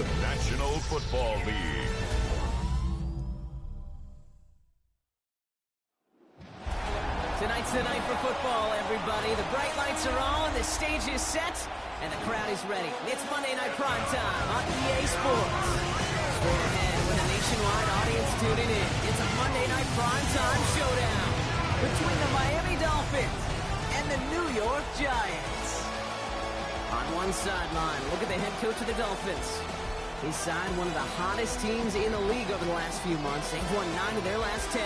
the National Football League. Tonight's the night for football, everybody. The bright lights are on, the stage is set, and the crowd is ready. It's Monday Night Prime Time on EA Sports. Straight ahead with a nationwide audience tuning in. It's a Monday Night Prime Time showdown between the Miami Dolphins and the New York Giants. On one sideline, look at the head coach of the Dolphins. His side, one of the hottest teams in the league over the last few months. They've won 9 of their last 10.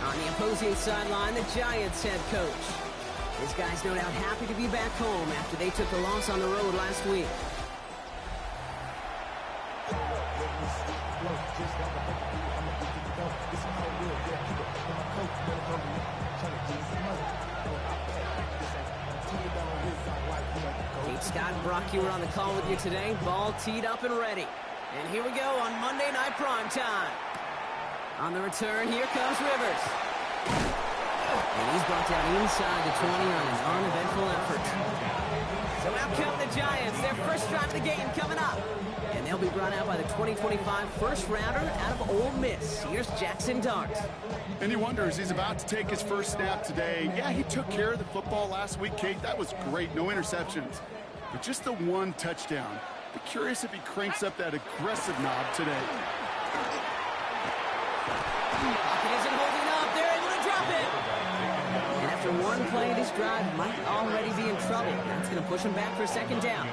On the opposing sideline, the Giants head coach. His guys no doubt happy to be back home after they took a loss on the road last week. Kate Scott, Brock, you were on the call with you today. Ball teed up and ready. And here we go on Monday Night Prime Time. On the return, here comes Rivers. And he's brought down inside the 20 on an uneventful effort. So out come the Giants. Their first drive of the game coming up. And they'll be brought out by the 2025 first rounder out of Ole Miss. Here's Jackson Dart. And he wonders, he's about to take his first snap today. Yeah, he took care of the football last week, Kate. That was great. No interceptions. But just the one touchdown. Be curious if he cranks up that aggressive knob today. Pocket isn't holding up. They're able to drop it. And after one play, this drive might already be in trouble. That's going to push him back for a second down.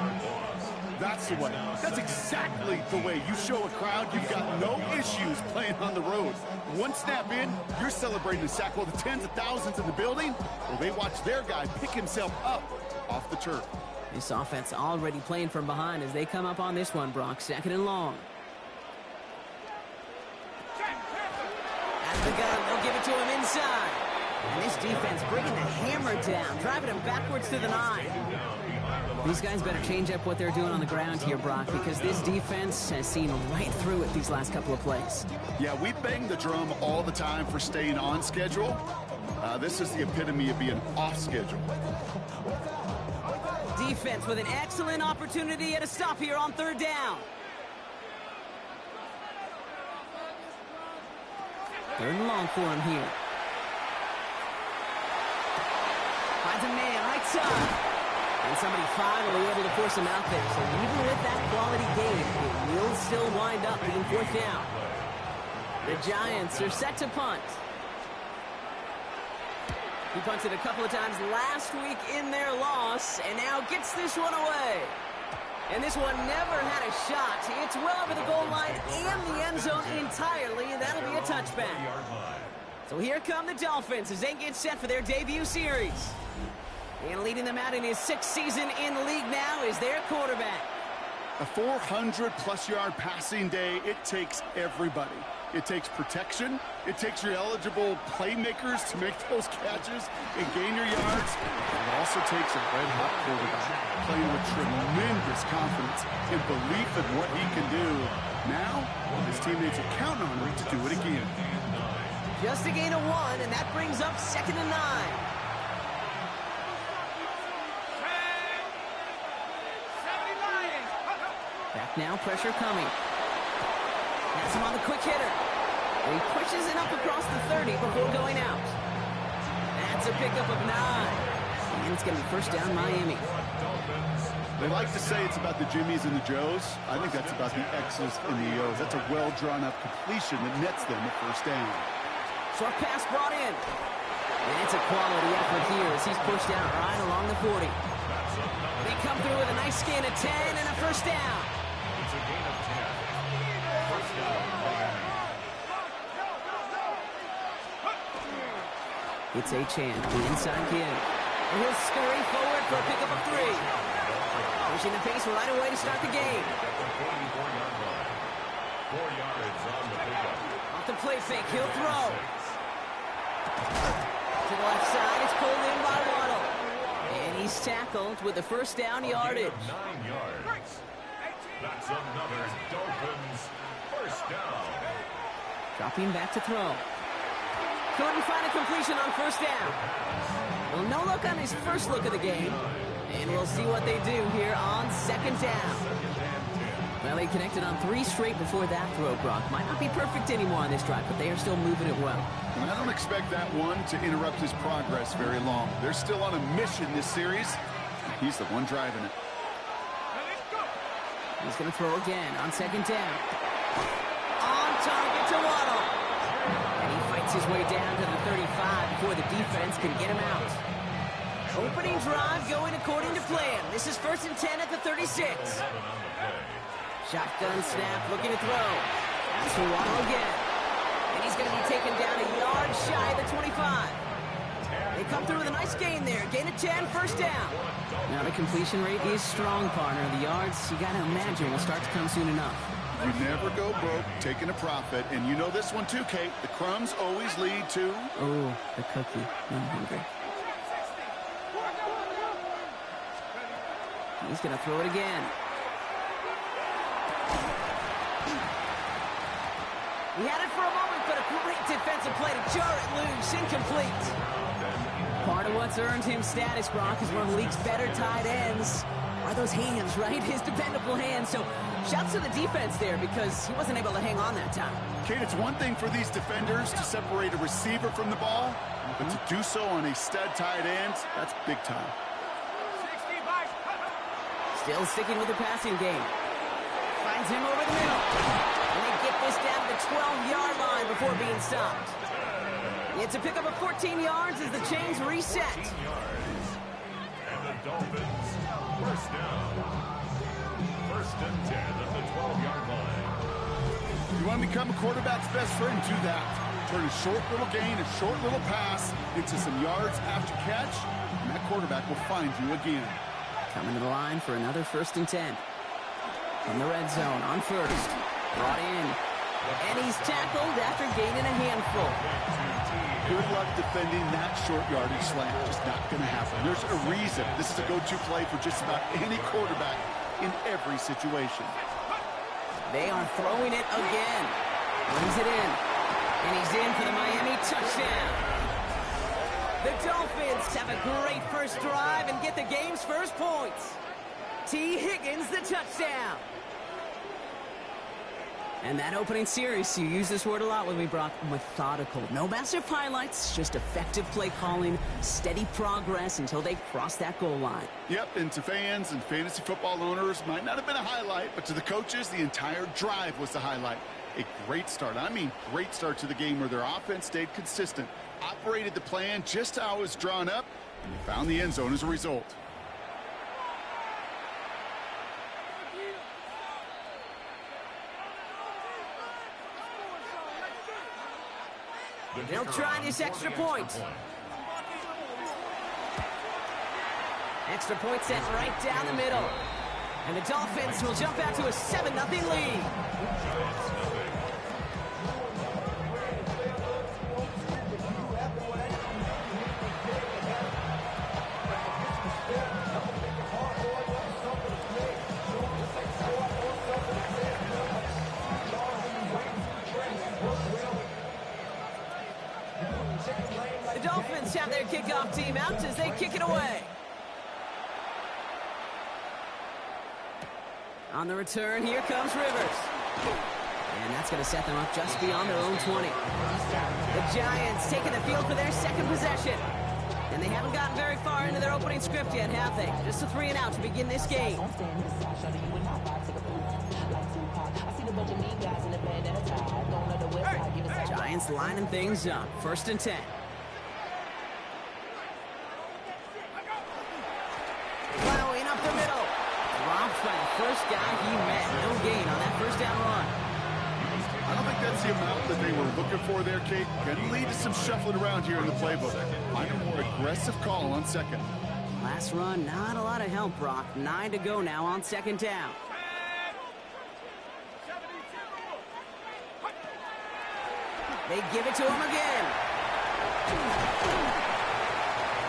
That's the way. That's exactly the way you show a crowd you've got no issues playing on the road. One snap in, you're celebrating the sack while the tens of thousands in the building, well, they watch their guy pick himself up off the turf. This offense already playing from behind as they come up on this one, Brock. Second and long. The gun, they'll give it to him inside. And this defense bringing the hammer down, driving him backwards to the 9. These guys better change up what they're doing on the ground here, Brock, because this defense has seen right through it these last couple of plays. Yeah, we bang the drum all the time for staying on schedule. This is the epitome of being off schedule. Defense with an excellent opportunity at a stop here on third down. Third and long for him here. Finds a man right side. And somebody finally able to force him out there. So even with that quality game, it will still wind up being fourth down. The Giants are set to punt. He punted a couple of times last week in their loss, and now gets this one away. And this one never had a shot. It's well over the goal line and the end zone entirely, and that'll be a touchback. So here come the Dolphins as they get set for their debut series. And leading them out in his 6th season in the league now is their quarterback. A 400-plus-yard passing day, it takes everybody. It takes protection. It takes your eligible playmakers to make those catches and gain your yards. It also takes a red-hot quarterback playing with tremendous confidence and belief in what he can do. Now, his teammates are counting on him to do it again. Just a gain of 1, and that brings up 2nd and 9. Back now, pressure coming. Has him on the quick hitter. He pushes it up across the 30 before going out. That's a pickup of 9. And it's going to be first down Miami. They like to say it's about the Jimmies and the Joes. I think that's about the X's and the O's. That's a well-drawn-up completion that nets them a first down. Short pass brought in. And it's a quality effort here as he's pushed out right along the 40. They come through with a nice gain of 10 and a first down. It's a gain of 10. First down, Miami. It's Achane, the inside kid. And he'll scurry forward for a pickup of 3. Pushing the pace right away to start the game. 4 yards on the pickup. Off the play fake, he'll throw. To the left side, it's pulled in by Waddle. And he's tackled with the first down yardage. 9 yards. That's another Dolphins first down. Dropping back to throw. Couldn't find a completion on first down. Well, no look on his first look of the game. And we'll see what they do here on second down. they connected on 3 straight before that throw, Brock. Might not be perfect anymore on this drive, but they are still moving it well. And I don't expect that one to interrupt his progress very long. They're still on a mission this series. He's the one driving it. He's going to throw again on 2nd down. On target to Waddle. And he fights his way down to the 35 before the defense can get him out. Opening drive going according to plan. This is 1st and 10 at the 36. Shotgun snap, looking to throw. That's for Waddle again. And he's going to be taken down a yard shy of the 25. They come through with a nice gain there. Gain of 10, 1st down. Now the completion rate is strong, partner. The yards, you got to imagine, will start to come soon enough. You never go broke taking a profit. And you know this one too, Kate. The crumbs always lead to... Oh, the cookie. I'm hungry. He's going to throw it again. He had it for a moment, but a great defensive play to jar it loose. Incomplete. Part of what's earned him status, Brock, is one of the league's better tight ends. Are those hands, right? His dependable hands. So shouts to the defense there because he wasn't able to hang on that time. Kate, it's one thing for these defenders to separate a receiver from the ball, but to do so on a stud tight end, that's big time. Still sticking with the passing game. Finds him over the middle. And they get this down to the 12-yard line before being stopped. It's a pickup of 14 yards as the chains reset. And the Dolphins, 1st down. 1st and 10 at the 12-yard line. You want to become a quarterback's best friend, do that. Turn a short little gain, a short little pass into some yards after catch, and that quarterback will find you again. Coming to the line for another 1st and 10. From the red zone on 1st. Brought in. And he's tackled after gaining a handful. Good luck defending that short yardage slant. Just not going to happen. There's a reason this is a go-to play for just about any quarterback in every situation. They are throwing it again. Brings it in. And he's in for the Miami touchdown. The Dolphins have a great first drive and get the game's first points. T. Higgins, the touchdown. And that opening series, you use this word a lot when we brought methodical. No massive highlights, just effective play calling, steady progress until they cross that goal line. Yep, and to fans and fantasy football owners, might not have been a highlight, but to the coaches, the entire drive was the highlight. A great start. I mean, great start to the game where their offense stayed consistent, operated the plan just how it was drawn up, and they found the end zone as a result. They'll try this extra point. Extra point set right down the middle. And the Dolphins will jump out to a 7-0 lead. The Dolphins have their kickoff team out as they kick it away. On the return, here comes Rivers. And that's going to set them up just beyond their own 20. The Giants taking the field for their second possession. And they haven't gotten very far into their opening script yet, have they? Just a 3-and-out to begin this game. Giants lining things up. 1st and 10. Plowing up the middle. Dropped by the first guy he met. No gain on that 1st down run. I don't think that's the amount that they were looking for there, Kate. Going to lead to some shuffling around here in the playbook. Find a more aggressive call on 2nd. Last run, not a lot of help, Brock. 9 to go now on 2nd down. They give it to him again.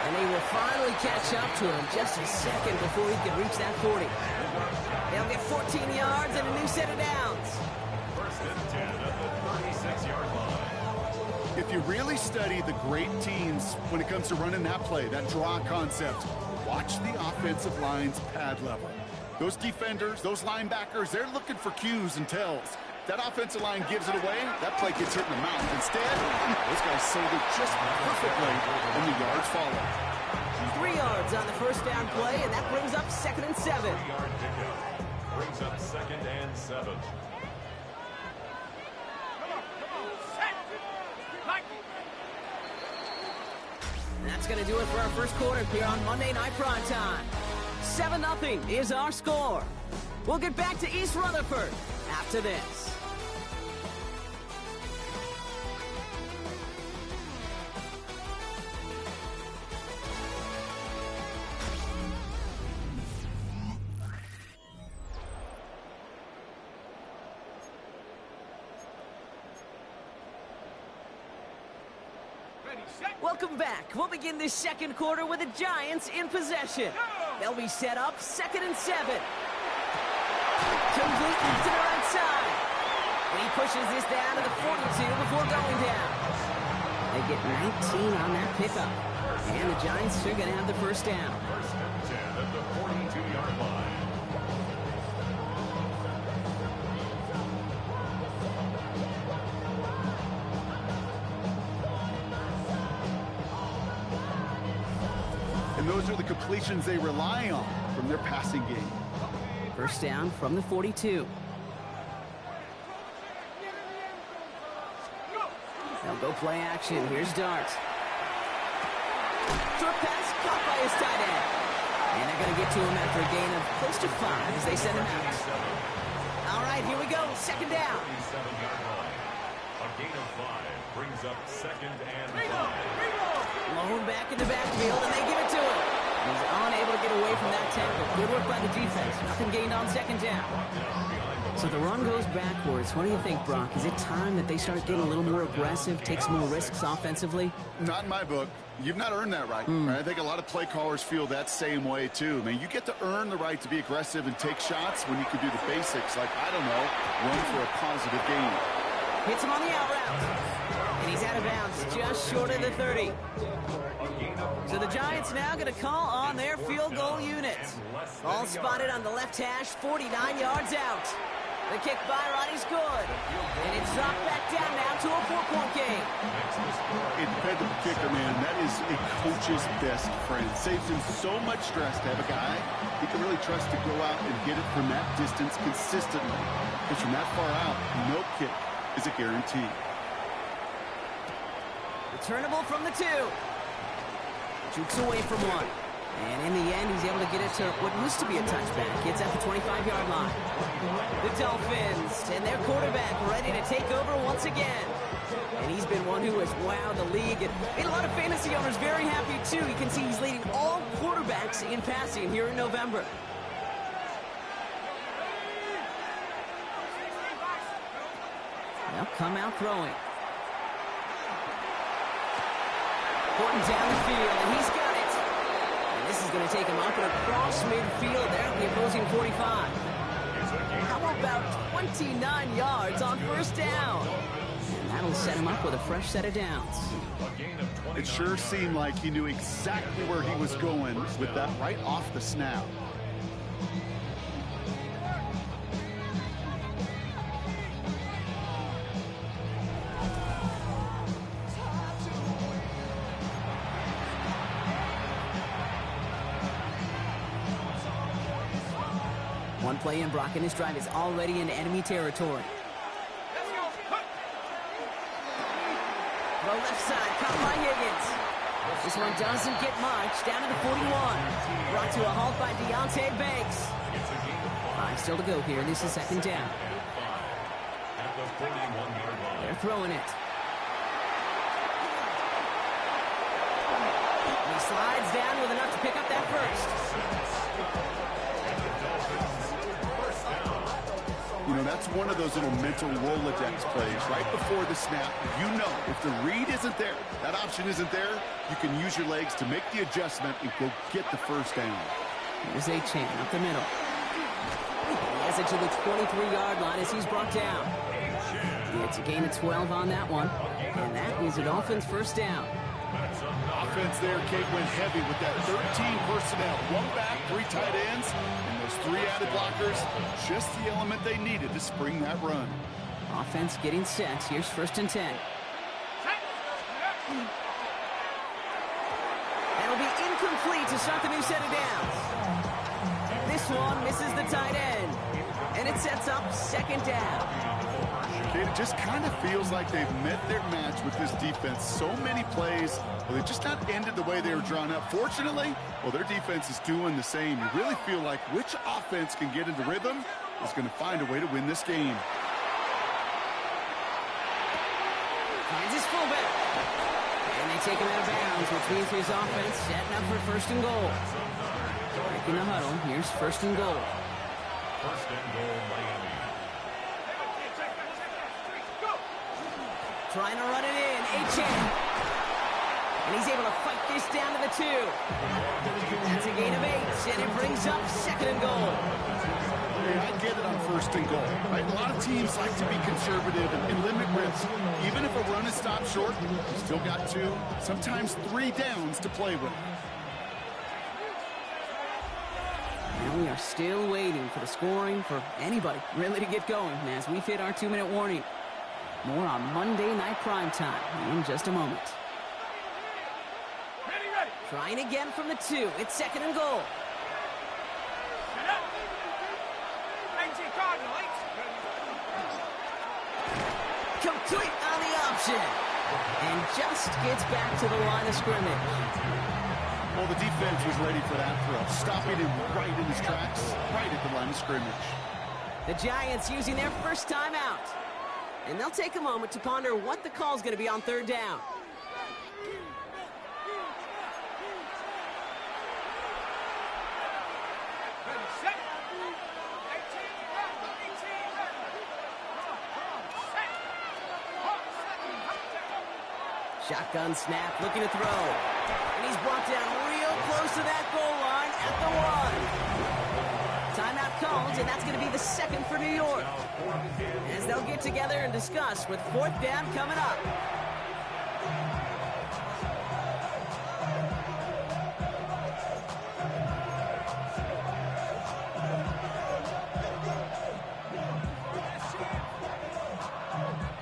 And they will finally catch up to him just a second before he could reach that 40. They'll get 14 yards and a new set of downs. 1st and 10 at the 36-yard line. If you really study the great teams when it comes to running that play, that draw concept, watch the offensive line's pad level. Those defenders, those linebackers, they're looking for cues and tells. That offensive line gives it away, that play gets hit in the mouth. Instead, those guys sold it just perfectly, and the yards follow. 3 yards on the first down play, and that brings up 2nd and 7. 3-yard pickup. Brings up 2nd and 7. And that's going to do it for our first quarter here on Monday Night Primetime. 7-0 is our score. We'll get back to East Rutherford after this. Welcome back. We'll begin this second quarter with the Giants in possession. They'll be set up 2nd and 7. Completely to the right side. And he pushes this down to the 42 before going down. They get 19 on that pickup. And the Giants are going to have the first down. 1st and 10 at the 42-yard line. And those are the completions they rely on from their passing game. First down from the 42. They'll go play action. Here's Dart. Short pass caught by his tight end. And they're going to get to him after a gain of close to 5 as they send him out. All right, here we go. 2nd down. 47-yard line. A gain of 5 brings up 2nd and 5. Blown back in the backfield, and they give it to him. He's unable to get away from that tackle. Good work by the defense. Nothing gained on 2nd down. So the run goes backwards. What do you think, Brock? Is it time that they start getting a little more aggressive, take some more risks offensively? Not in my book. You've not earned that right. I think a lot of play callers feel that same way, too. I mean, you get to earn the right to be aggressive and take shots when you can do the basics, like, I don't know, run for a positive gain. Hits him on the out route. And he's out of bounds just short of the 30. So the Giants now going to call on their field goal unit. Ball spotted on the left hash, 49 yards out. The kick by Roddy's good. And it's dropped back down now to a 4-point game. A dependable kicker, man, that is a coach's best friend. Saves him so much stress to have a guy he can really trust to go out and get it from that distance consistently. Because from that far out, no kick is a guarantee. Returnable from the 2. Jukes away from 1. And in the end, he's able to get it to what used to be a touchback. It's at the 25-yard line. The Dolphins and their quarterback ready to take over once again. And he's been one who has wowed the league and made a lot of fantasy owners very happy, too. You can see he's leading all quarterbacks in passing here in November. They'll come out throwing. Horton down the field, and he's got it. And this is going to take him up and across midfield there at the opposing 45. How about 29 yards on first down? And that'll set him up with a fresh set of downs. It sure seemed like he knew exactly where he was going with that right off the snap. One play in, Brock in his drive is already in enemy territory. Throw left side, caught by Higgins. This one doesn't get much, down to the 41. Brought to a halt by Deontay Banks. 5 still to go here, this is 2nd down. They're throwing it. And he slides down with enough to pick up that first. You know, that's one of those little mental Rolodex plays. Right before the snap, you know if the read isn't there, that option isn't there, you can use your legs to make the adjustment and go get the first down. Here's Achane up the middle. He has it to the 23-yard line as he's brought down. It's a gain of 12 on that one. And that is a Dolphins first down. defense there, Kate, went heavy with that 13 personnel. One back, 3 tight ends, and those 3 added blockers. Just the element they needed to spring that run. Offense getting set. Here's 1st and 10. That'll be incomplete to start the new set of downs. This one misses the tight end. And it sets up 2nd down. Kate, it just kind of feels like they've met their match with this defense. So many plays, well, they've just not ended the way they were drawn up. Fortunately, well, their defense is doing the same. You really feel like which offense can get into rhythm is going to find a way to win this game. Finds his fullback. And they take him out of bounds, which means his offense setting up for 1st and goal. Breaking the huddle. Here's 1st and goal. 1st and goal, Miami. Trying to run it in. Achane. And he's able to fight this down to the 2. That's a gain of 8. And it brings up 2nd and goal. I get it on 1st and goal. Right? A lot of teams like to be conservative and limit risk. Even if a run is stopped short, you still got 2, sometimes 3 downs to play with. And we are still waiting for the scoring for anybody really to get going as we hit our 2-minute warning. More on Monday Night Primetime in just a moment. Ready. Trying again from the 2. It's 2nd and goal. Complete on the option. And just gets back to the line of scrimmage. Well, the defense was ready for that throw, stopping him right in his tracks, right at the line of scrimmage. The Giants using their first timeout. And they'll take a moment to ponder what the call's going to be on 3rd down. Shotgun snap, looking to throw. And he's brought down real close to that goal line at the 1. Timeout called, and that's going to be the 2nd for New York. As they'll get together and discuss with 4th down coming up.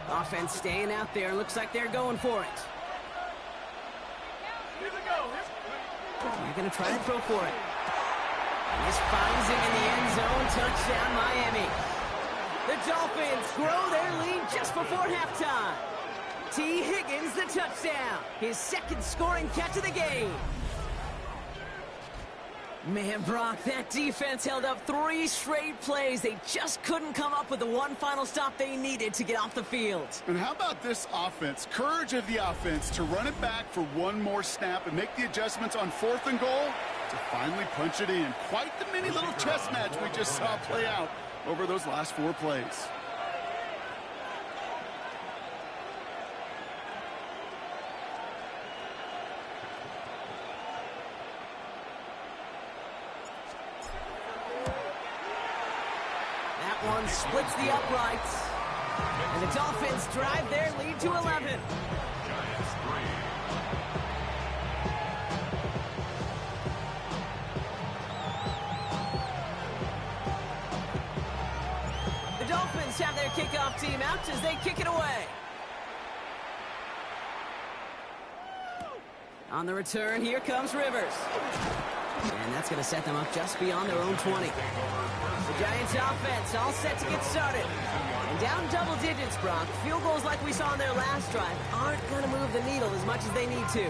Offense staying out there. Looks like they're going for it. They're going to try to throw for it. And this finds him in the end zone. Touchdown, Miami. The Dolphins grow their lead just before halftime. T. Higgins, the touchdown. His 2nd scoring catch of the game. Man, Brock, that defense held up 3 straight plays. They just couldn't come up with the one final stop they needed to get off the field. And how about this offense? Courage of the offense to run it back for one more snap and make the adjustments on 4th and goal to finally punch it in. Quite the mini little chess match we just saw play out over those last 4 plays. One splits the uprights. And the Dolphins drive their lead to 11. Giants 3. The Dolphins have their kickoff team out as they kick it away. On the return, here comes Rivers. And that's going to set them up just beyond their own 20. The Giants offense all set to get started. And down double digits, Brock. Field goals like we saw on their last drive aren't going to move the needle as much as they need to.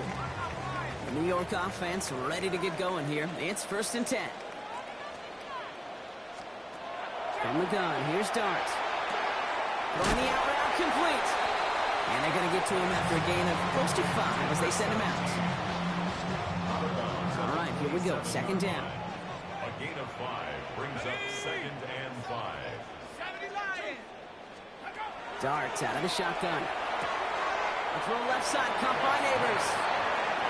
The New York offense ready to get going here. It's 1st and 10. From the gun, here's Dart. Throwing the out route complete. And they're going to get to him after a gain of close to 5 as they send him out. All right, here we go. 2nd down. A gain of 5 brings up 2nd and 5. Darts out of the shotgun. A throw left side, caught by Neighbors.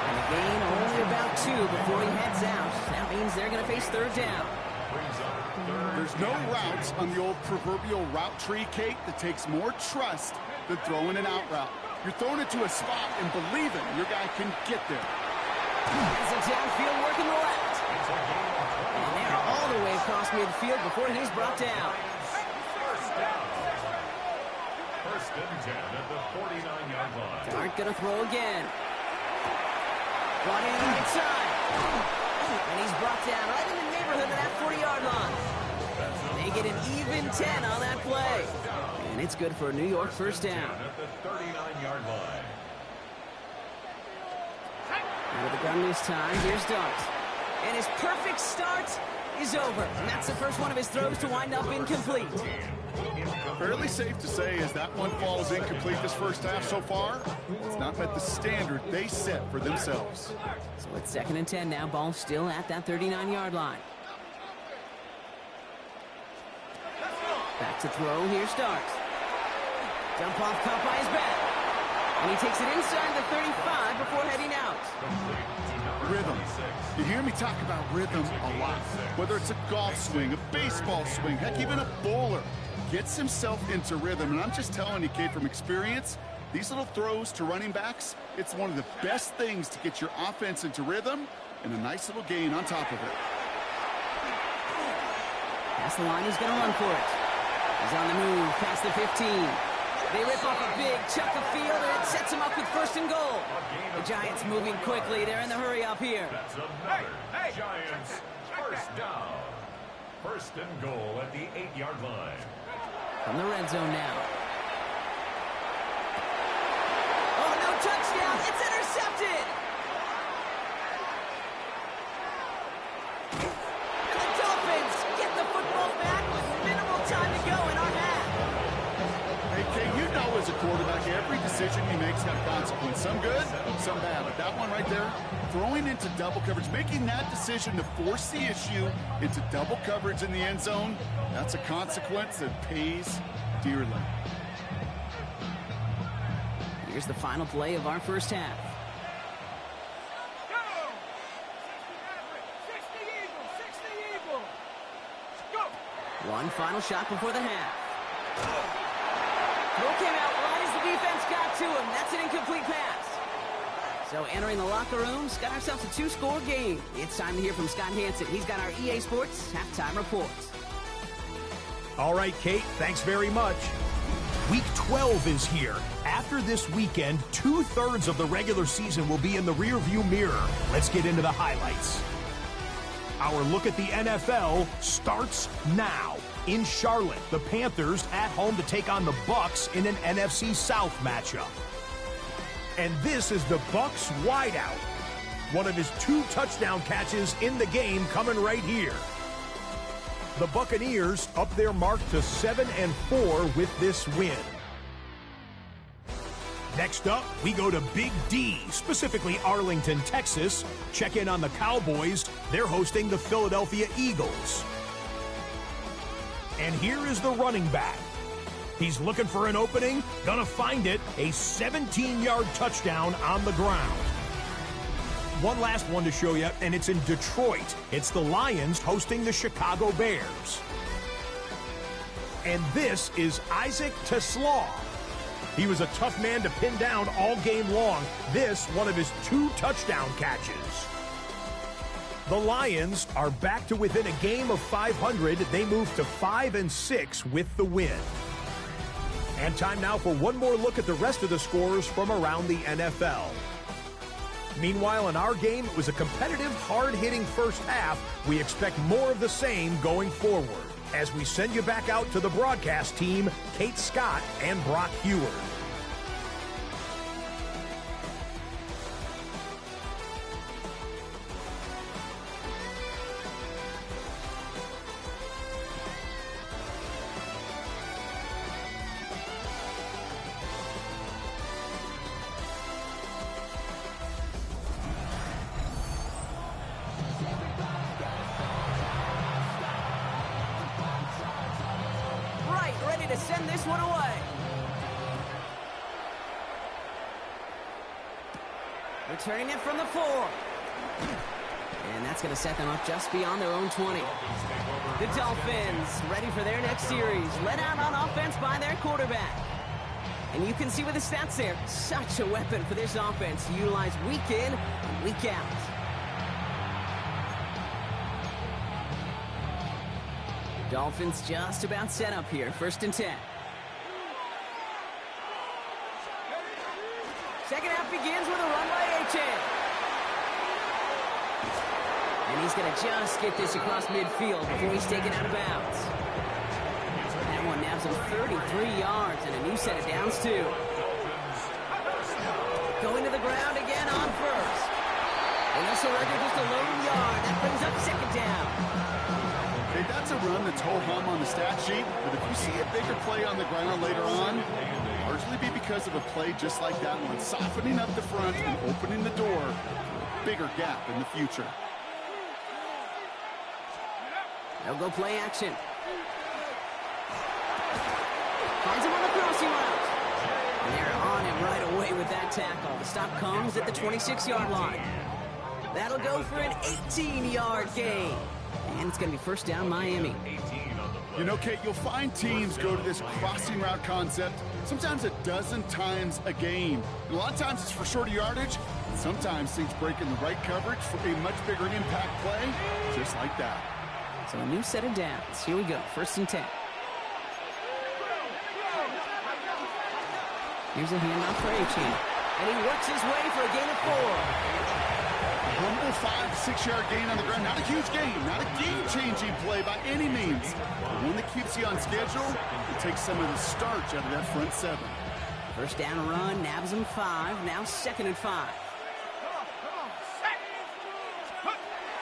And a gain only about 2 before he heads out. That means they're going to face 3rd down. There's no routes on the old proverbial route tree, Kate, that takes more trust than throwing an out route. You're throwing it to a spot and believing your guy can get there. Has it downfield working the left. And they're all the way across midfield before he's brought down. First down. First and 10 at the 49-yard line. Dart gonna throw again. Brought in right side. And he's brought down right in the neighborhood of that 40-yard line. They get an even 10 on that play. And it's good for a New York first down. At the 39-yard line. Out of the gun this time, here's Dart. And his perfect start is over. And that's the first one of his throws to wind up incomplete. Fairly safe to say as that one falls incomplete this first half so far, it's not met the standard they set for themselves. So it's 2nd and 10 now. Ball still at that 39-yard line. Back to throw. Here's Dart. Dump off caught by his back. And he takes it inside the 35 before heading out. Rhythm. You hear me talk about rhythm a lot. Whether it's a golf swing, a baseball swing, heck, even a bowler gets himself into rhythm. And I'm just telling you, kid, from experience, these little throws to running backs, it's one of the best things to get your offense into rhythm and a nice little gain on top of it. Past the line, he's going to run for it. He's on the move past the 15. They rip off a big chunk of field, and it sets him up with 1st and goal. The Giants moving quickly. They're in the hurry up here. That's another Giants first down. 1st and goal at the 8-yard line. From the red zone now. Oh, no touchdown. It's intercepted. And the Dolphins get the football back with minimal time to go in our half. Hey, Kay, you know as a quarterback, every decision he makes got a consequence. Some good, some bad. But that one right there, throwing into double coverage, making that decision to force the issue into double coverage in the end zone, that's a consequence that pays dearly. Here's the final play of our first half. One final shot before the half. Throw came out right as the defense got to him. That's an incomplete pass. So entering the locker room, got ourselves a 2-score game. It's time to hear from Scott Hansen. He's got our EA Sports halftime report. All right, Kate, thanks very much. Week 12 is here. After this weekend, 2/3 of the regular season will be in the rearview mirror. Let's get into the highlights. Our look at the NFL starts now. In Charlotte, the Panthers at home to take on the Bucs in an NFC South matchup. And this is the Bucs wideout. One of his 2 touchdown catches in the game coming right here. The Buccaneers up their mark to 7-4 with this win. Next up, we go to Big D, specifically Arlington, Texas. Check in on the Cowboys. They're hosting the Philadelphia Eagles. And here is the running back. He's looking for an opening, gonna find it, a 17-yard touchdown on the ground. One last one to show you, and it's in Detroit. It's the Lions hosting the Chicago Bears. And this is Isaac Teslaw. He was a tough man to pin down all game long. This, one of his 2 touchdown catches. The Lions are back to within a game of 500. They move to 5-6 with the win. And time now for one more look at the rest of the scores from around the NFL. Meanwhile, in our game, it was a competitive, hard-hitting first half. We expect more of the same going forward. As we send you back out to the broadcast team, Kate Scott and Brock Heward. To send this one away. Returning it from the 4. And that's going to set them up just beyond their own 20. The Dolphins ready for their next series. Led out on offense by their quarterback. And you can see with the stats there, such a weapon for this offense to utilize week in and week out. Dolphins just about set up here. 1st and 10. Second half begins with a run by Achane. And he's going to just get this across midfield before he's taken out of bounds. That one nabs him 33 yards and a new set of downs, too. Going to the ground again on first. And this will record just a lone yard. That brings up 2nd down. Okay, that's a run that's ho-hum on the stat sheet, but if you see a bigger play on the ground later on, it'll largely be because of a play just like that one, softening up the front and opening the door for a bigger gap in the future. They'll go play action. Finds him on the crossing route. And they're on him right away with that tackle. The stop comes at the 26-yard line. That'll go for an 18-yard gain. And it's going to be 1st down, Miami. You know, Kate, you'll find teams go to this crossing route concept sometimes a dozen times a game. And a lot of times it's for shorter yardage. And sometimes things break in the right coverage for a much bigger impact play, just like that. So a new set of downs. Here we go. 1st and 10. Here's a handoff for Achane. And he works his way for a gain of 4. Humble 5 to 6 yard gain on the ground. Not a huge gain, not a game-changing play by any means. But one that keeps you on schedule and takes some of the starch out of that front 7. 1st down run, nabs him 5. Now 2nd and 5.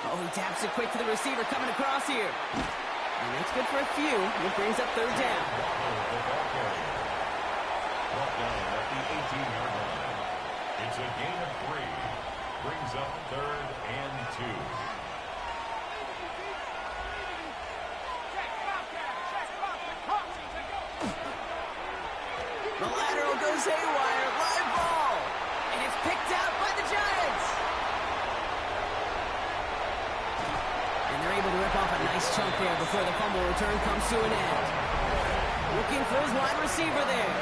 Oh, he taps it quick to the receiver coming across here. And that's good for a few. It brings up 3rd down. Brought down at the 18-yard line. It's a gain of 3. Brings up 3rd and 2. The lateral goes haywire. Live ball. And it's picked out by the Giants. And they're able to rip off a nice chunk there before the fumble return comes to an end. Looking for his wide receiver there.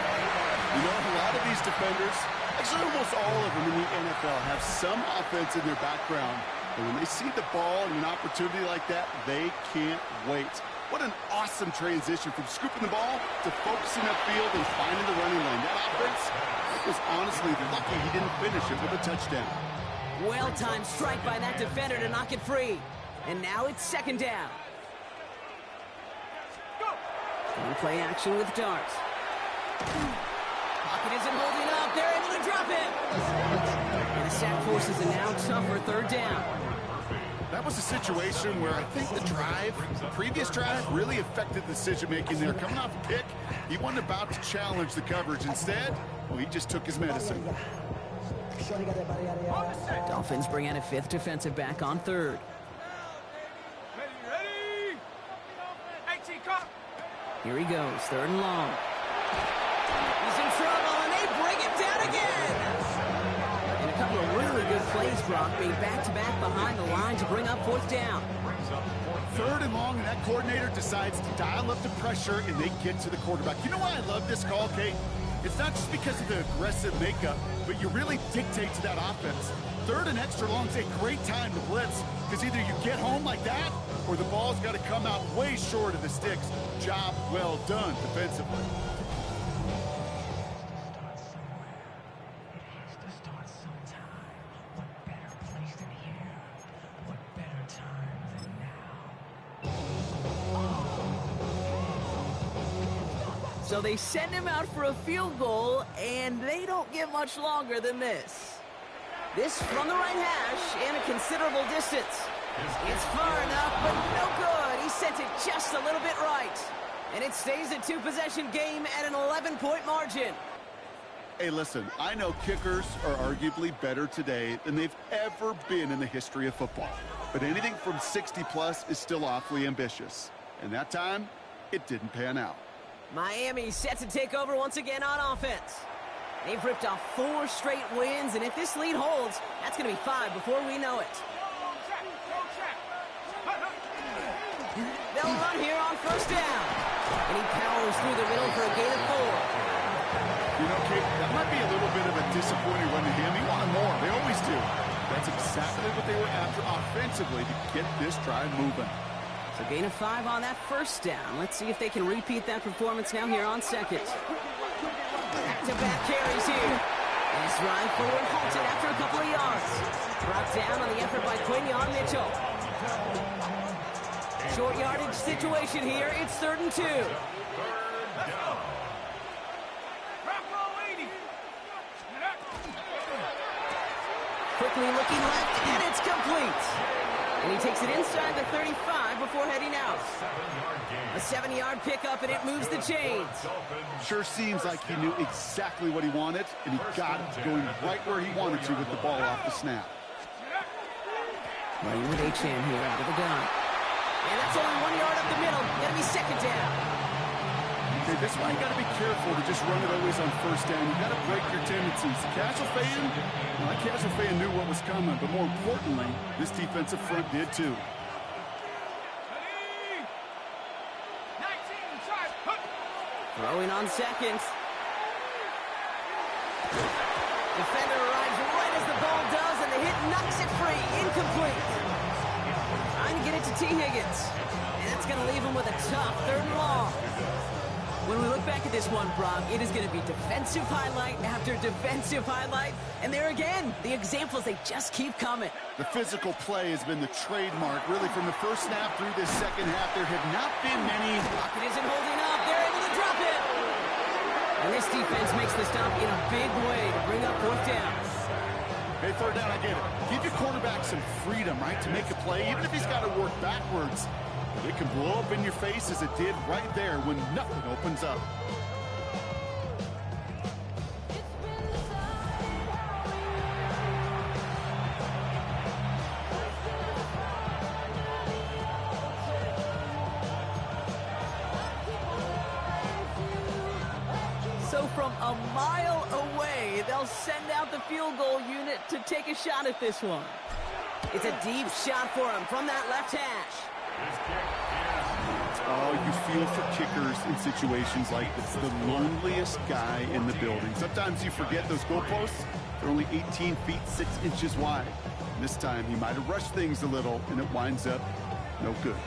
You know, a lot of these defenders, actually almost all of them in the NFL, have some offense in their background. And when they see the ball and an opportunity like that, they can't wait. What an awesome transition from scooping the ball to focusing upfield and finding the running lane. That offense was honestly lucky he didn't finish it with a touchdown. Well-timed strike by that defender to knock it free. And now it's 2nd down. And play action with Darts. Pocket isn't holding up. They're able to drop him. And the sack forces a now tougher 3rd down. That was a situation where I think the previous drive, really affected the decision-making there. Coming off a pick, he wasn't about to challenge the coverage. Instead, well, he just took his medicine. Dolphins bring out a 5th defensive back on 3rd. Here he goes, 3rd and long. He's in trouble, and they bring him down again. And a couple of really good plays, Brock, being back-to-back behind the line to bring up 4th down. 3rd and long, and that coordinator decides to dial up the pressure, and they get to the quarterback. You know why I love this call, Kate? It's not just because of the aggressive makeup, but you really dictate to that offense. 3rd and extra long is a great time to blitz, because either you get home like that, or the ball's got to come out way short of the sticks. Job well done defensively. So they send him out for a field goal, and they don't get much longer than this. This from the right hash and a considerable distance. It's far enough, but no good. He sent it just a little bit right. And it stays a 2-possession game at an 11-point margin. Hey, listen, I know kickers are arguably better today than they've ever been in the history of football. But anything from 60-plus is still awfully ambitious. And that time, it didn't pan out. Miami set to take over once again on offense. They've ripped off 4 straight wins, and if this lead holds, that's going to be 5 before we know it. They'll run here on 1st down. And he powers through the middle for a gain of 4. You know, Kate, that might be a little bit of a disappointing run to him. He wanted more. They always do. That's exactly what they were after offensively to get this drive moving. So gain of 5 on that first down. Let's see if they can repeat that performance now here on second. Back-to-back carries here. And his drive forward halted after a couple of yards. Brought down on the effort by Quinyon Mitchell. Short yardage situation here. It's 3rd and 2. Quickly looking left, and it's complete. And he takes it inside the 35 before heading out. A 7-yard pickup, and it moves the chains. Sure seems like he knew exactly what he wanted, and he got it going right where he wanted to with the ball off the snap. Running with H.M. here out of the gun. And that's only 1 yard up the middle. Gonna be 2nd down. Okay, that's why you got to be careful to just run it always on 1st down. You got to break your tendencies. Casual fan, well, that casual fan knew what was coming, but more importantly, this defensive front did too. Throwing on 2nd. Defender arrives right as the ball does, and the hit knocks it free. Incomplete. Trying to get it to T. Higgins. And that's going to leave him with a tough 3rd and long. When we look back at this one, Brock, it is going to be defensive highlight after defensive highlight. And there again, the examples, they just keep coming. The physical play has been the trademark, really, from the first snap through this second half. There have not been many. Pocket isn't holding up. They're able to drop it. And this defense makes the stop in a big way to bring up 4th down. Hey, 3rd down, I get it. Give your quarterback some freedom, right, to make a play, even if he's got to work backwards. It can blow up in your face as it did right there when nothing opens up. So from a mile away, they'll send out the field goal unit to take a shot at this one. It's a deep shot for him from that left hash. Oh, you feel for kickers in situations like this. The loneliest guy in the building. Sometimes you forget those goalposts. They're only 18 feet, 6 inches wide. And this time, he might have rushed things a little, and it winds up no good.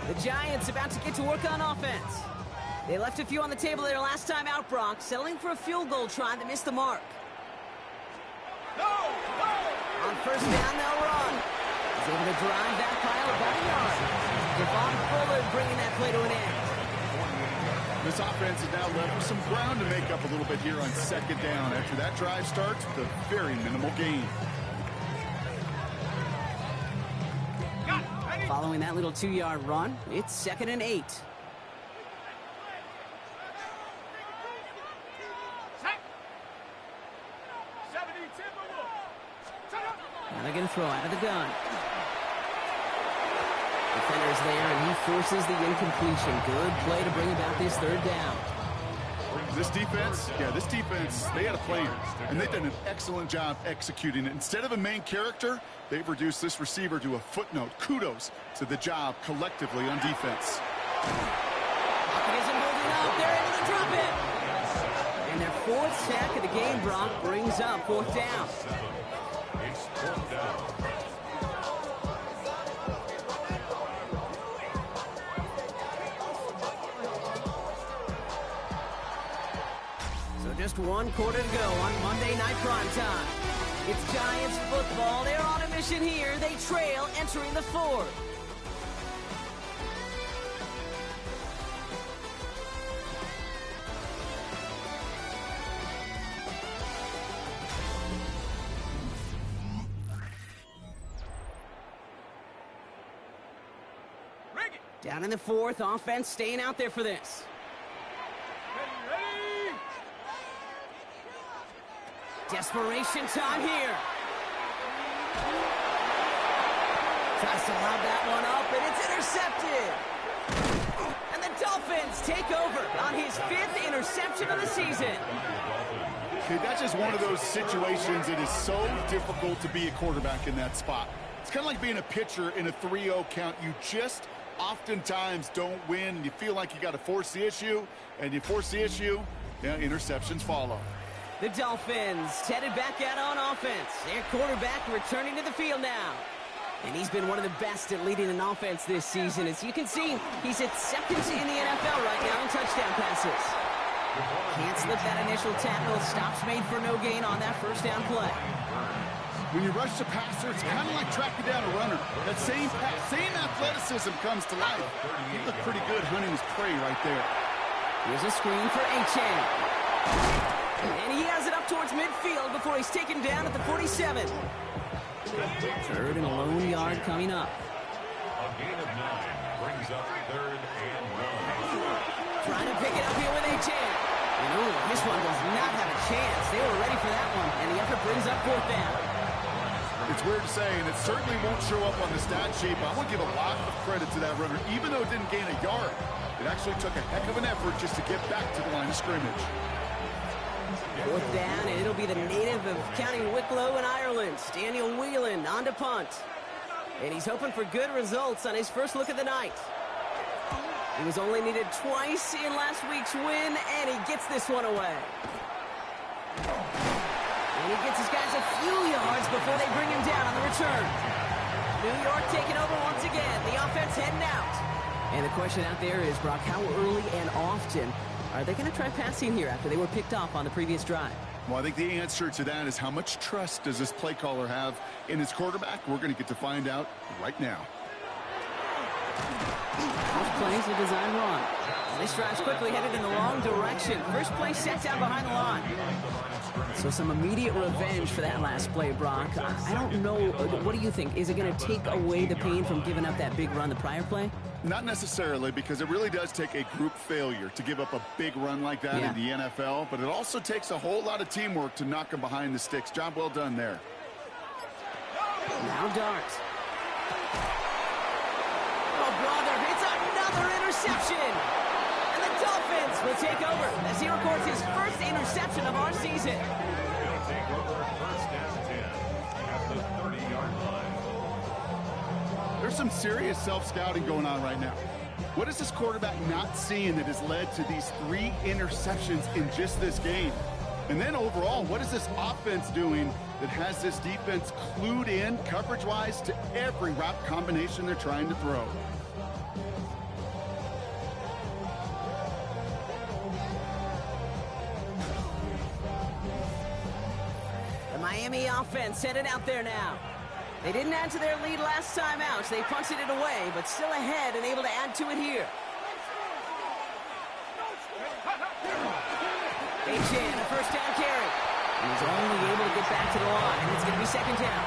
The Giants about to get to work on offense. They left a few on the table their last time out, Brock, settling for a field goal try that missed the mark. On 1st down, they'll run. He's able to drive that pile about a yard. Devon Fuller bringing that play to an end. This offense is now left with some ground to make up a little bit here on 2nd down. After that drive starts with a very minimal gain. Following that little 2-yard run, it's 2nd and 8. Now they're going to throw out of the gun. Defender's there, and he forces the incompletion. Good play to bring about this 3rd down. This defense, they had a plan, and they've done an excellent job executing it. Instead of a main character, they've reduced this receiver to a footnote. Kudos to the job collectively on defense. Pocket isn't holding up. They're able to drop it. And their 4th sack of the game, Brock, brings up 4th down. It's 4th down. Just 1 quarter to go on Monday Night Primetime. It's Giants football. They're on a mission here. They trail entering the 4th. Down in the 4th, offense staying out there for this. Desperation time here. Tries to lob that one up, and it's intercepted. And the Dolphins take over on his 5th interception of the season. Okay, that's just one of those situations. It is so difficult to be a quarterback in that spot. It's kind of like being a pitcher in a 3-0 count. You just oftentimes don't win. You feel like you got to force the issue, and you force the issue, interceptions follow. The Dolphins headed back out on offense. Their quarterback returning to the field now. And he's been one of the best at leading an offense this season. As you can see, he's at second in the NFL right now in touchdown passes. Can't slip that initial tackle. Stops made for no gain on that first down play. When you rush the passer, it's kind of like tracking down a runner. That same athleticism comes to life. He looked pretty good hunting his prey right there. Here's a screen for Achane. And he has it up towards midfield before he's taken down at the 47. Third and a lone yard coming up. A gain of 9 brings up 3rd and 1. Trying to pick it up here with Achane. And this one does not have a chance. They were ready for that one, and the effort brings up 4th down. It's weird to say, and it certainly won't show up on the stat sheet, but I want to give a lot of credit to that runner. Even though it didn't gain a yard, it actually took a heck of an effort just to get back to the line of scrimmage. 4th down, and it'll be the native of County Wicklow in Ireland, Daniel Whelan, on to punt. And he's hoping for good results on his first look of the night. He was only needed twice in last week's win, and he gets this one away. And he gets his guys a few yards before they bring him down on the return. New York taking over once again, the offense heading out. And the question out there is, Brock, how early and often are they going to try passing here after they were picked off on the previous drive? Well, I think the answer to that is how much trust does this play caller have in his quarterback? We're going to get to find out right now. First play's a design run. This drive's quickly headed in the wrong direction. First play set down behind the line. So some immediate revenge for that last play, Brock. I don't know. What do you think? Is it going to take away the pain from giving up that big run the prior play? Not necessarily, because it really does take a group failure to give up a big run like that in the NFL, but it also takes a whole lot of teamwork to knock them behind the sticks. Job well done there. Now Dart. Oh, brother, it's another interception. And the Dolphins will take over as he records his first interception of our season. He'll take over 1st and 10 at the 30-yard line. There's some serious self-scouting going on right now. What is this quarterback not seeing that has led to these 3 interceptions in just this game? And then overall, what is this offense doing that has this defense clued in coverage-wise to every route combination they're trying to throw? The Miami offense headed out there now. They didn't add to their lead last time out, so they punted it away, but still ahead and able to add to it here. Achane, a first down carry. And he's only able to get back to the line, and it's going to be 2nd down.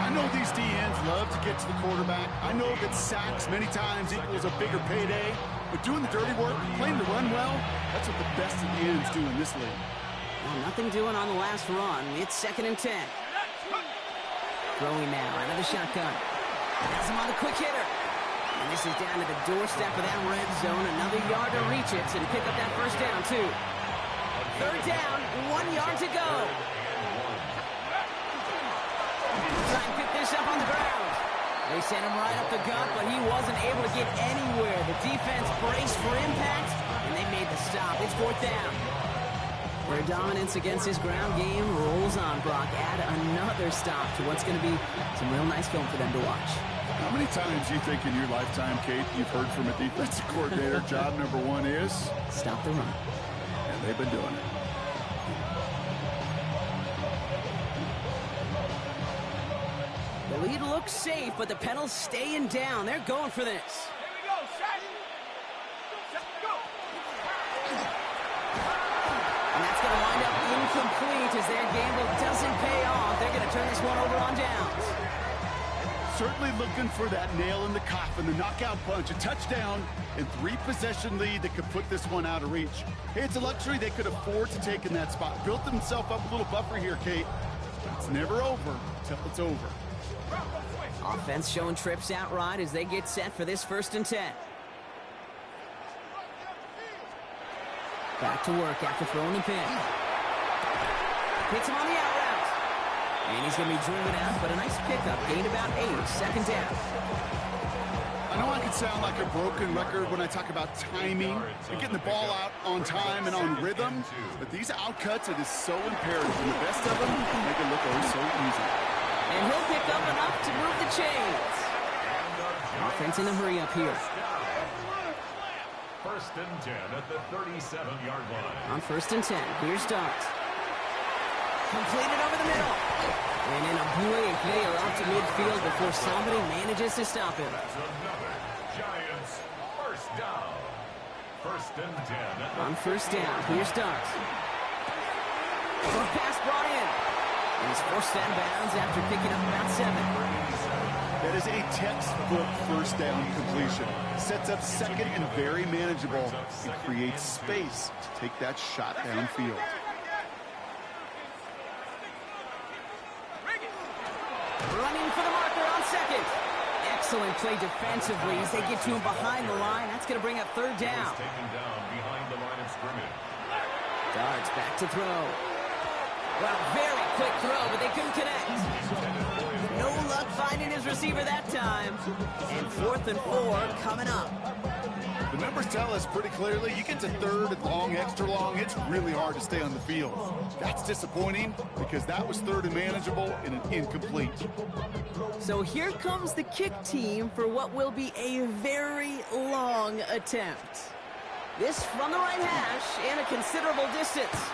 I know these DNs love to get to the quarterback. I know that sacks many times equals a bigger payday, but doing the dirty work, playing the run well, that's what the best of the ends do in this league. Well, nothing doing on the last run. It's 2nd and 10. Throwing now out of the shotgun. Has him on the quick hitter. And this is down to the doorstep of that red zone. Another yard to reach it and pick up that first down, too. 3rd down, 1 yard to go. Try and pick this up on the ground. They sent him right up the gut, but he wasn't able to get anywhere. The defense braced for impact, and they made the stop. It's 4th down. Their dominance against his ground game rolls on, Brock. Add another stop to what's going to be some real nice film for them to watch. How many times do you think in your lifetime, Kate, you've heard from a defensive coordinator, job number 1 is? Stop the run. And they've been doing it. The lead looks safe, but the pedals staying down. They're going for this. And that's going to wind up incomplete as their gamble doesn't pay off. They're going to turn this one over on downs. Certainly looking for that nail in the coffin, the knockout punch, a touchdown, and 3-possession lead that could put this one out of reach. Hey, it's a luxury they could afford to take in that spot. Built themselves up a little buffer here, Kate. But it's never over until it's over. Offense showing trips out right as they get set for this 1st and 10. Back to work after throwing the pin. Hits him on the out route. And he's going to be driven out, but a nice pickup. Gained about 8, 2nd down. I know I can sound like a broken record when I talk about timing and getting the ball out on time and on rhythm, but these outcuts, it is so imperative. And the best of them make it look so easy. And he'll pick up enough to move the chains. Offense in a hurry up here. First and 10 at the 37-yard line. On first and 10, here's Dart. Completed over the middle. And in a blink, they are out to midfield before somebody manages to stop him. That's another Giants first down. First and 10 at the On first down, here's Dart. Good pass brought in. And he's forced out of bounds after picking up about 7. That is a textbook first down completion. Sets up second and very manageable and creates space to take that shot downfield. Running for the marker on second. Excellent play defensively as they get to him behind the line. That's going to bring up third down. taken down behind the line of scrimmage. Darts back to throw. Well, very quick throw, but they couldn't connect. No luck finding his receiver that time. And 4th and 4 coming up. The numbers tell us pretty clearly, you get to third and long, extra long, it's really hard to stay on the field. That's disappointing because that was third and manageable and an incomplete. So here comes the kick team for what will be a very long attempt. This from the right hash and a considerable distance.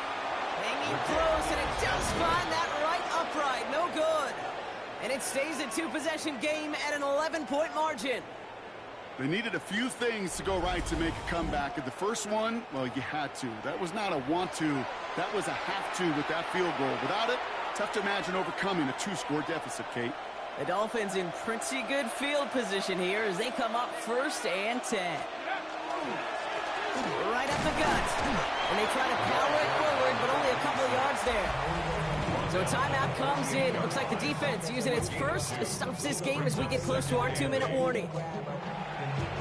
Hanging close, and it does find that right upright. No good. And it stays a 2-possession game at an 11-point margin. They needed a few things to go right to make a comeback. And the first one, well, you had to. That was not a want to. That was a have to with that field goal. Without it, tough to imagine overcoming a 2-score deficit, Kate. The Dolphins in pretty good field position here as they come up first and 10. Right up the gut. And they try to power it forward, but only a couple of yards there. So a timeout comes in. It looks like the defense using its first stops this game as we get close to our 2-minute warning.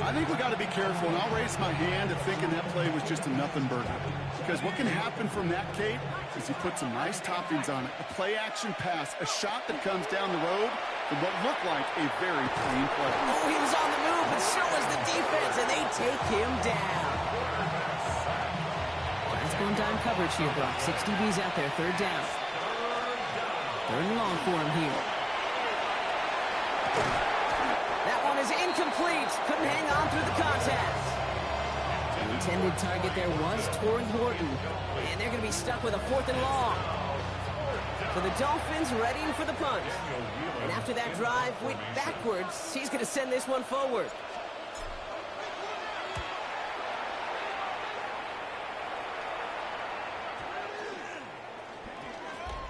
I think we got to be careful, and I'll raise my hand if thinking that play was just a nothing burger. Because what can happen from that, Kate, is you put some nice toppings on it. A play-action pass, a shot that comes down the road from what looked like a very clean play. Oh, he was on the move, and so was the defense, and they take him down. Giants going dime coverage here, Brock. 6 DBs out there, third down. Third and long for him here. That one is incomplete. Couldn't hang on through the contact. The intended target there was Torrey Horton. And they're going to be stuck with a 4th and long. So the Dolphins readying for the punt. And after that drive went backwards, he's going to send this one forward.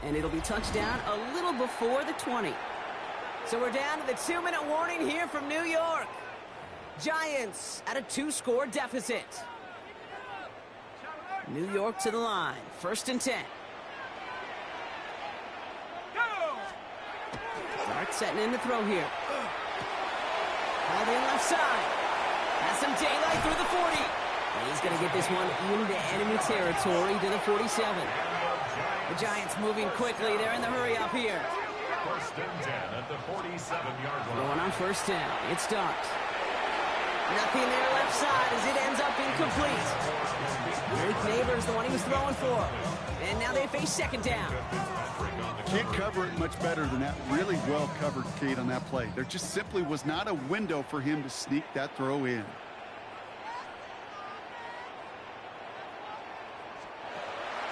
And it'll be touchdown a little before the 20. So we're down to the 2-minute warning here from New York. Giants at a 2-score deficit. New York to the line. First and 10. Dart setting in to throw here. Held in left side. Has some daylight through the 40. And he's going to get this one into enemy territory to the 47. The Giants moving quickly. They're in the hurry up here. First and 10 at the 47-yard line. Going on first down. It's Dart. Nothing there left side as it ends up incomplete. Eric Neighbors, the one he was throwing for. And now they face second down. Can't cover it much better than that. Really well covered, Kate, on that play. There just simply was not a window for him to sneak that throw in.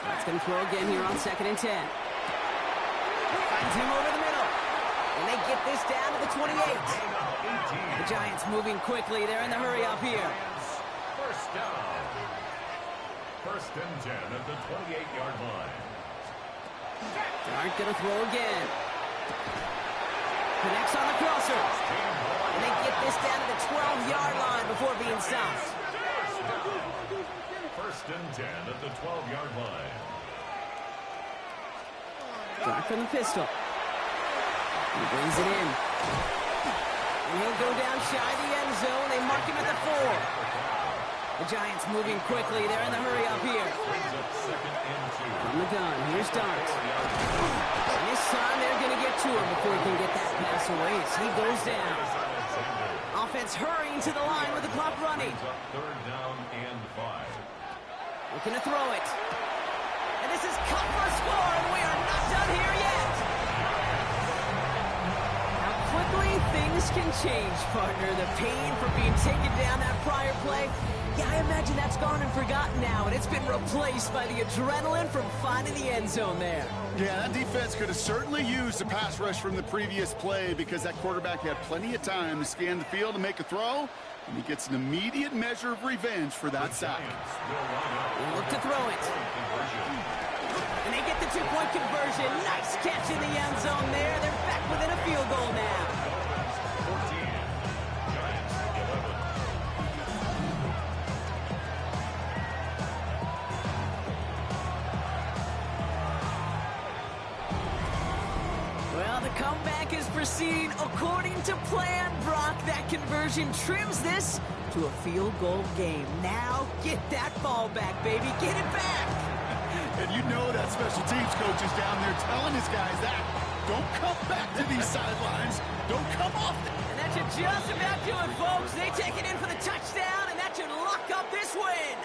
That's going to throw again here on second and 10. Finds him over the middle. And they get this down to the 28. The Giants moving quickly. They're in the hurry up here. First down. First and 10 at the 28-yard line. Dart going to throw again. Connects on the crosser. And they get this down to the 12-yard line before being stopped. First and 10 at the 12-yard line. Dart from the pistol. He brings it in. And he'll go down shy of the end zone. They mark him at the 4. The Giants moving quickly. They're in the hurry up here. From the gun, here's Dart. And this time they're going to get to him before he can get that pass away as he goes down. Offense hurrying to the line with the clock running. Third down and 5. Looking to throw it. And this is cut for a score, and we are not done here yet. quickly things can change, partner. The pain from being taken down that prior play, yeah, I imagine that's gone and forgotten now, and it's been replaced by the adrenaline from finding the end zone there. Yeah, that defense could have certainly used a pass rush from the previous play because that quarterback had plenty of time to scan the field and make a throw, and he gets an immediate measure of revenge for that sack. Look to throw it. And they get the two-point conversion. Nice catch in the end zone there. They're back within a field goal now. Well, the comeback is proceeding according to plan, Brock. That conversion trims this to a field goal game. Now get that ball back, baby. Get it back. And you know that special teams coach is down there telling his guys that. Don't come back to these sidelines. Don't come off. And that should just about do it, folks. They take it in for the touchdown, and that should lock up this win.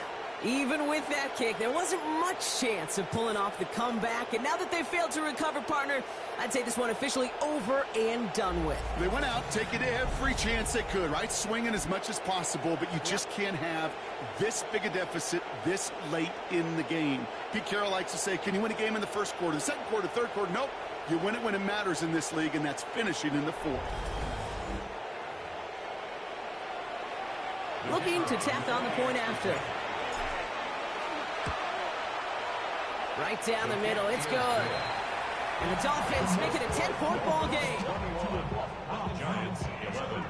Even with that kick, there wasn't much chance of pulling off the comeback. And now that they failed to recover, partner, I'd say this one officially over and done with. They went out taking every chance they could, right? Swinging as much as possible, but you just can't have this big a deficit this late in the game. Pete Carroll likes to say, can you win a game in the first quarter, the second quarter, third quarter? Nope. You win it when it matters in this league, and that's finishing in the fourth. Looking to tack on the point after. Right down the middle, it's good. And the Dolphins make it a 10-point ball game. Giants 11.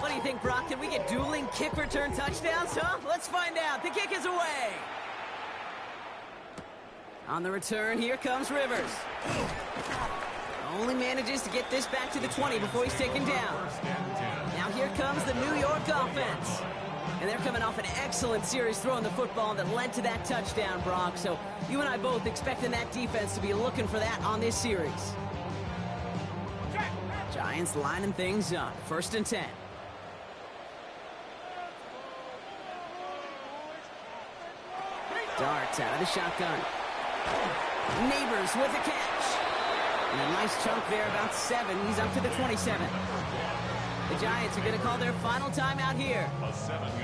What do you think, Brock? Can we get dueling kick return touchdowns, huh? Let's find out. The kick is away. On the return, here comes Rivers. Only manages to get this back to the 20 before he's taken down. Now here comes the New York offense. And they're coming off an excellent series throwing the football that led to that touchdown, Brock. So you and I both expecting that defense to be looking for that on this series. Giants lining things up. 1st and 10. Darts out of the shotgun. Neighbors with a catch. And a nice chunk there, about 7. He's up to the 27. The Giants are going to call their final timeout here.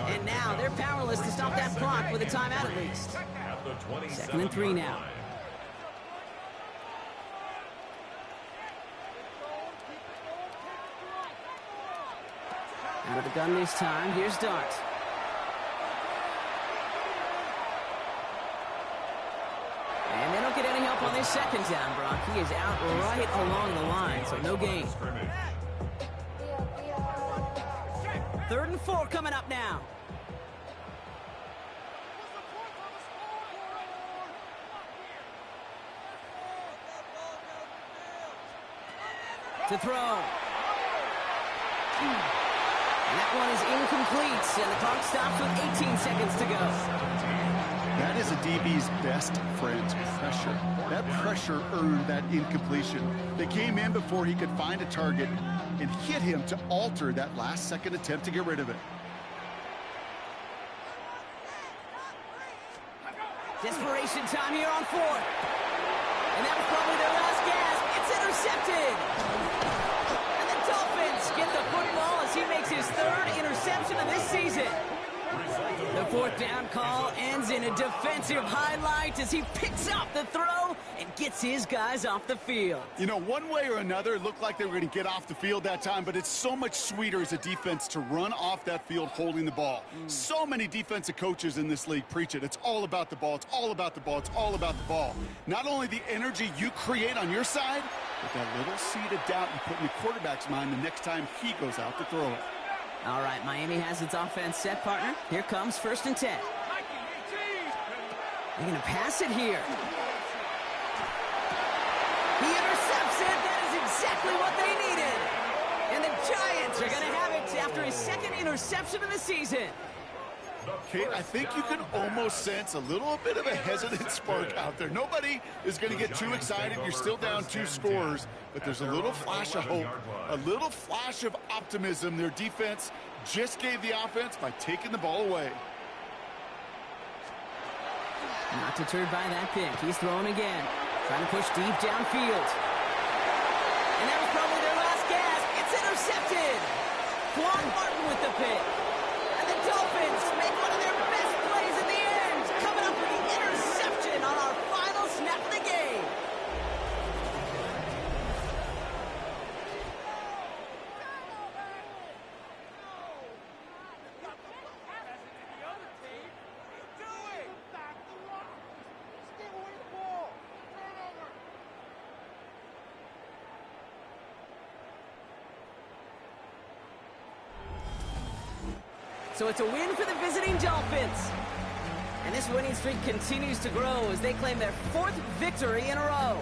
And now they're powerless to stop that clock with a timeout at least. 2nd and 3 now. Out of the gun this time. Here's Dart. And they don't get any help on this 2nd down, Brock. He is out right along the line, so no gain. 3rd and 4 coming up now. To throw. And that one is incomplete, and the clock stops with 18 seconds to go. That is a DB's best friend, pressure. That pressure earned that incompletion. They came in before he could find a target and hit him to alter that last-second attempt to get rid of it. Desperation time here on 4th. And that was probably their last gasp. It's intercepted. And the Dolphins get the football as he makes his 3rd interception of this season. The 4th down call ends in a defensive highlight as he picks up the throw and gets his guys off the field. You know, one way or another, it looked like they were going to get off the field that time, but it's so much sweeter as a defense to run off that field holding the ball. So many defensive coaches in this league preach it. It's all about the ball. It's all about the ball. It's all about the ball. Not only the energy you create on your side, but that little seed of doubt you put in the quarterback's mind the next time he goes out to throw it. All right, Miami has its offense set, partner. Here comes 1st and 10. They're going to pass it here. He intercepts it. That is exactly what they needed. And the Giants are going to have it after his 2nd interception of the season. Okay, I think you can almost sense a little bit of a hesitant spark out there. Nobody is going to get too excited. You're still down 2 scores, but there's a little flash of hope, a little flash of optimism. Their defense just gave the offense by taking the ball away. Not deterred by that pick. He's throwing again. Trying to push deep downfield. And that was probably their last gasp. It's intercepted. Quan Martin with the pick. And the Dolphins make one of their best plays in the end. Coming up with the interception on our final snap of the game. So it's a win for the visiting Dolphins. And this winning streak continues to grow as they claim their 4th victory in a row.